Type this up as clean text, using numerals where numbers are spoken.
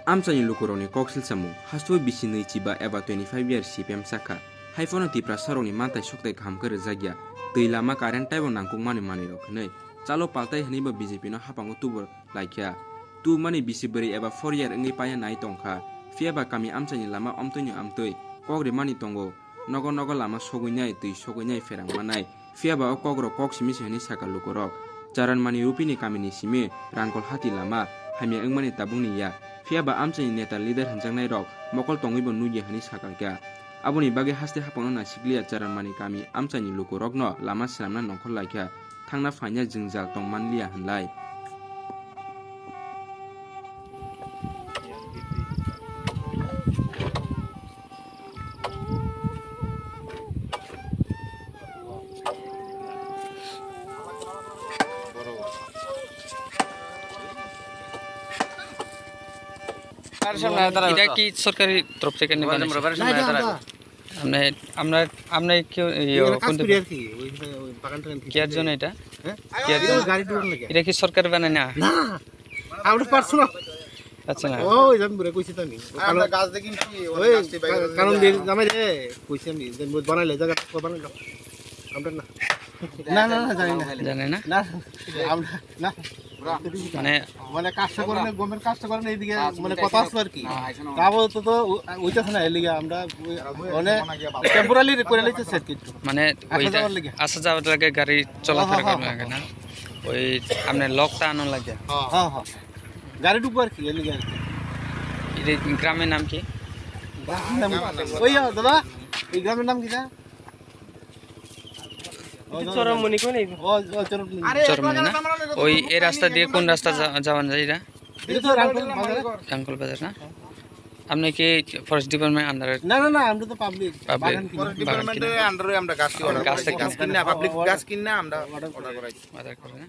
Amchani lukuroni koksil samu hasoi bisi nei chiba eba 25 years CPM saka haifona tipra saroni mantai soktai khamkar jagya tei lama current taibo nangkung mani rok nei chalo paltai hniba BJP no hapango tubor laikya tu mani bisi beri eba 4 year ngi paya nai tongkha fiaba kami amchani lama amtoi amtoi kogre mani tongo nogo lama sogunyai tei sogunyai ferang manai fiaba o kogro koksimi sehni saka lukurok charan mani rupini kamini simi rangkol hati lama hamya engmani tabungni ya fiaba amchani neta leader hanjangnai rok mokol tongibo nugi hani sakalka aboni bage haste hapono na sikliya charan mani kami amchani lukurok no lama sramna nongkhol laikha thangna fanya jingjal tongmanliya hanlai এটা কি সরকারি তরফ থেকে নেবেন আমরা কেউ care জন্য এটা এটা কি সরকার বানায় না আমরা পারছো না আচ্ছা না ওই জান বুড়ে কইছি তানি আমরা গাছ দেখি ওই কারণ দিয়ে জামাই রে কইছি আমি যে বানাইলে জায়গা তো বানাইলো আমরা না না না জানে না না আমরা না মানে মানে কাজটা করেন গমের কাজটা করেন এইদিকে মানে কথা আসলো আর কি তাও তো ওইটাছ না এলিগে আমরা মানে টেম্পোরারি করে লইতে সেট কিন্তু মানে ওইটা আসা যাওয়ার লাগে গাড়ি চলাফেরা করবে লাগে না ওই আপনি লকটা আনো লাগে হ্যাঁ হ্যাঁ গাড়ি ডুবো আর কি এলিগে আর কি এই গ্রামের নাম কি ওই দাদা এই গ্রামের নাম কি দা চরমনি না ওই এই রাস্তা দিয়ে কোন রাস্তা যাওয়ান যায় এটা রাঙ্কল বাজার না আপনি কি ফরেস্ট ডিপার্টমেন্ট আন্ডারে না না না আমরা তো পাবলিক ফরেস্ট ডিপার্টমেন্টের আন্ডারে আমরা গাছ কিনা পাবলিক গাছ কিনা আমরা অর্ডার করাই না